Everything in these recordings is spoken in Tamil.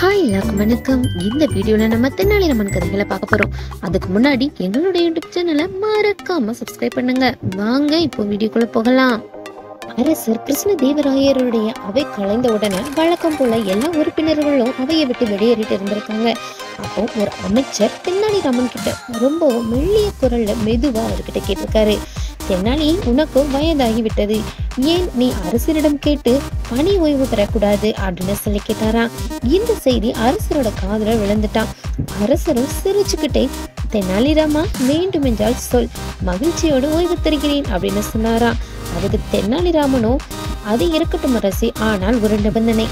ஹாய் எல்லாருக்கும் வணக்கம். இந்த வீடியோல நம்ம தென்னாலிராமன் கதைகளை பார்க்க போறோம். அதுக்கு முன்னாடி எங்களுடைய யூடியூப் சேனலை மறக்காம சப்ஸ்கிரைப் பண்ணுங்க. வாங்க இப்போ வீடியோக்குள்ள போகலாம். அரசர் கிருஷ்ணதேவராயருடைய அவை கலைந்த உடனே வழக்கம் போல எல்லா உறுப்பினர்களும் அவையை விட்டு வெளியேறிட்டு இருந்திருக்காங்க. அப்போ ஒரு அமைச்சர் தென்னாலிராமன் கிட்ட ரொம்ப மெல்லிய குரல்ல மெதுவா அவர்கிட்ட கேட்டிருக்காரு. தென்னாலி, உனக்கும் வயதாகி விட்டது, ஏன் நீ அரசரிடம் கேட்டு பணி ஓய்வு பெறக்கூடாது அப்படின்னு சொல்லி கேட்டாராம். இந்த செய்தி அரசரோட காதுல விழுந்துட்டான். அரசரும் சிரிச்சுக்கிட்டே, தென்னாலிராமா, வேண்டுமென்றால் சொல், மகிழ்ச்சியோடு ஓய்வு தருகிறேன் அப்படின்னு சொன்னாராம். அதுக்கு தென்னாலிராமனும், அது இருக்கட்டும் அரசி, ஆனால் ஒரு நிபந்தனை,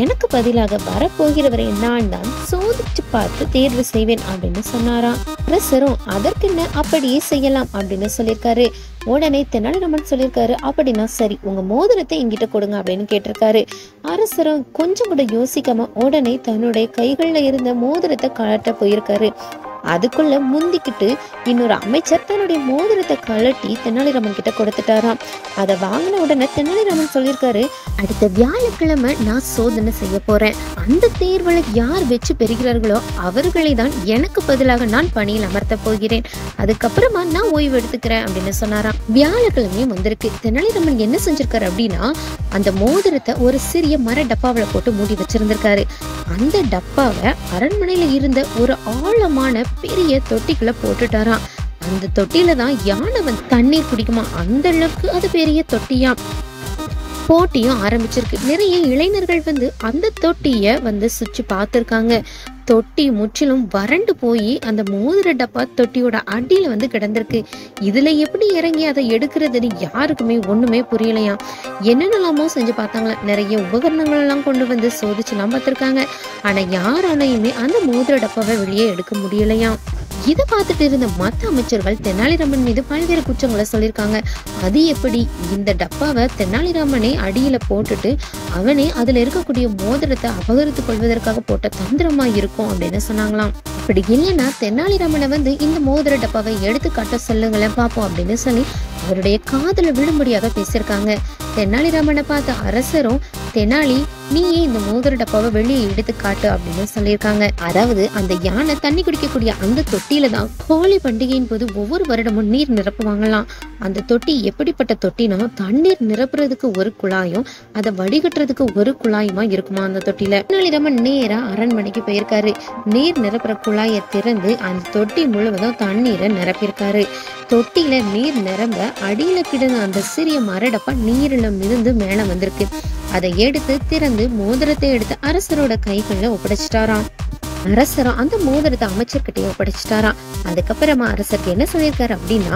எனக்கு பதிலாக வரப்போகிறவரை நான் தான் சோதிச்சு பார்த்து தேர்வு செய்வேன் அப்படின்னு சொன்னாராம். அரசரும் அதற்கென்ன, அப்படியே செய்யலாம் அப்படின்னு சொல்லியிருக்காரு. உடனே தென்னாலிராமன் சொல்லியிருக்காரு, அப்படின்னா சரி, உங்க மோதிரத்தை என்கிட்ட கொடுங்க அப்படின்னு கேட்டிருக்காரு. அரசரும் கொஞ்சம் கூட யோசிக்காம உடனே தன்னுடைய கைகள்ல இருந்த மோதிரத்தை கழட்ட போயிருக்காரு. அதுக்குள்ள முந்திக்கிட்டு இன்னொரு அமைச்சர் தன்னுடைய மோதிரத்தை கழட்டி தென்னாலிராமன் கிட்ட கொடுத்துட்டாராம். அதை வாங்கின உடனே தென்னாலிராமன் சொல்லியிருக்காரு, அடுத்த வியாழக்கிழமை நான் சோதனை செய்ய போறேன். அந்த தேர்வுல யார் வெற்றி பெறுகிறார்களோ அவர்களை தான் எனக்கு பதிலாக நான் பணியில் அமர்த்த போகிறேன். அதுக்கப்புறமா நான் ஓய்வு எடுத்துக்கிறேன் அப்படின்னு சொன்னாராம். வியாழக்கிழமையும் வந்திருக்கு. தென்னாலிராமன் என்ன செஞ்சிருக்காரு அப்படின்னா, அந்த மோதிரத்தை ஒரு சிறிய மர டப்பாவில போட்டு மூடி வச்சிருந்திருக்காரு. அந்த டப்பாவை அரண்மனையில இருந்த ஒரு ஆழமான பெரிய தொட்டிக்குள்ள போட்டுட்டாராம். அந்த தொட்டியில தான் யானை வந்து தண்ணீர் குடிக்குமா, அந்த அளவுக்கு அது பெரிய தொட்டியா. போட்டியும் ஆரம்பிச்சிருக்கு. நிறைய இளைஞர்கள் வந்து அந்த தொட்டிய வந்து சுற்றி பார்த்திருக்காங்க. தொட்டி முற்றிலும் வறண்டு போய் அந்த மோதிர டப்பா தொட்டியோட அடியில வந்து கிடந்திருக்கு. இதுல எப்படி இறங்கி அதை எடுக்கிறதுன்னு யாருக்குமே ஒண்ணுமே புரியலையா. என்னென்னலாமோ செஞ்சு பார்த்தாங்களா, நிறைய உபகரணங்கள் எல்லாம் கொண்டு வந்து சோதிச்சுலாம் பார்த்திருக்காங்க. ஆனா யாராலையுமே அந்த மோதிர டப்பாவை வெளியே எடுக்க முடியலையா. இதை பார்த்துட்டு இருந்த மற்ற அமைச்சர்கள் தென்னாலிராமன் மீது பல்வேறு குற்றங்களை சொல்லியிருக்காங்க. அது எப்படி, இந்த டப்பாவை தென்னாலிராமனே அடியில போட்டுட்டு அவனே அதுல இருக்கக்கூடிய மோதிரத்தை அபகரித்துக் கொள்வதற்காக போட்ட தந்திரமா இருக்கும் அப்படின்னு சொன்னாங்களாம். அப்படி இல்லைன்னா தென்னாலிராமனை வந்து இந்த மோதிர டப்பாவை எடுத்து காட்ட சொல்லுங்களேன் பார்ப்போம் அப்படின்னு சொல்லி அவருடைய காதுல விழும்படியாக பேசியிருக்காங்க. தென்னாலிராமனை பார்த்த அரசரும், தெனாலி, நீயே இந்த மோதிர டப்பாவை வெளியே எடுத்து காட்டு அப்படின்னு சொல்லியிருக்காங்க. அதாவது அந்த யானை தண்ணி குடிக்கக்கூடிய அந்த தொட்டியில தான் ஹோலி பண்டிகையின் போது ஒவ்வொரு வருடமும் நீர் நிரப்புவாங்களாம். அந்த தொட்டி எப்படிப்பட்ட தொட்டினா, தண்ணீர் நிரப்புறதுக்கு ஒரு குழாயும் அதை வடிகட்டுறதுக்கு ஒரு குழாயுமா இருக்குமா அந்த தொட்டியில. தெனாலிராமன் நேரா அரண்மனைக்கு போயிருக்காரு. நீர் நிரப்புற குழாயை திறந்து அந்த தொட்டி முழுவதும் தண்ணீரை நிரப்பியிருக்காரு. தொட்டியில நீர் நிரம்ப அடியில கிடந்த அந்த சிறிய மரடப்பா நீரில மிதந்து மேல வந்திருக்கு. அதை எடுத்து திறந்து மோதிரத்தை எடுத்து அரசரோட கைகள்ல ஒப்படைச்சிட்டாராம். அரசரும் அந்த மோதிரத்தை அமைச்சர்கிட்டயே ஒப்படைச்சிட்டாராம். அதுக்கப்புறமா அரசருக்கு என்ன சொல்லியிருக்காரு அப்படின்னா,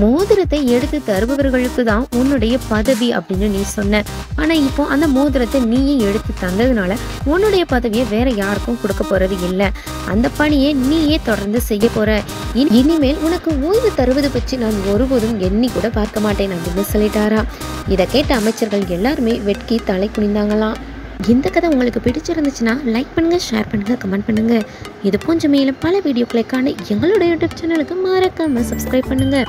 மோதிரத்தை எடுத்து தருபவர்களுக்கு தான் உன்னுடைய பதவி அப்படின்னு நீ சொன்ன. ஆனா இப்போ அந்த மோதிரத்தை நீயே எடுத்து தந்ததுனால உன்னுடைய பதவியை வேற யாருக்கும் கொடுக்க போறது இல்லை. அந்த பணியை நீயே தொடர்ந்து செய்ய போற. இனிமேல் உனக்கு ஓய்வு தருவது பற்றி நான் ஒருபோதும் எண்ணி கூட பார்க்க மாட்டேன் அப்படின்னு சொல்லிட்டாராம். இதை கேட்ட அமைச்சர்கள் எல்லாருமே வெட்கி தலை குனிந்தாங்களாம். இந்த கதை உங்களுக்கு பிடிச்சிருந்துச்சுன்னா லைக் பண்ணுங்க, ஷேர் பண்ணுங்க, கமெண்ட் பண்ணுங்க. இது போன்ற மேலும் பல வீடியோக்களை காண எங்களோட யூடியூப் சேனலுக்கு மறக்காம சப்ஸ்கிரைப் பண்ணுங்க.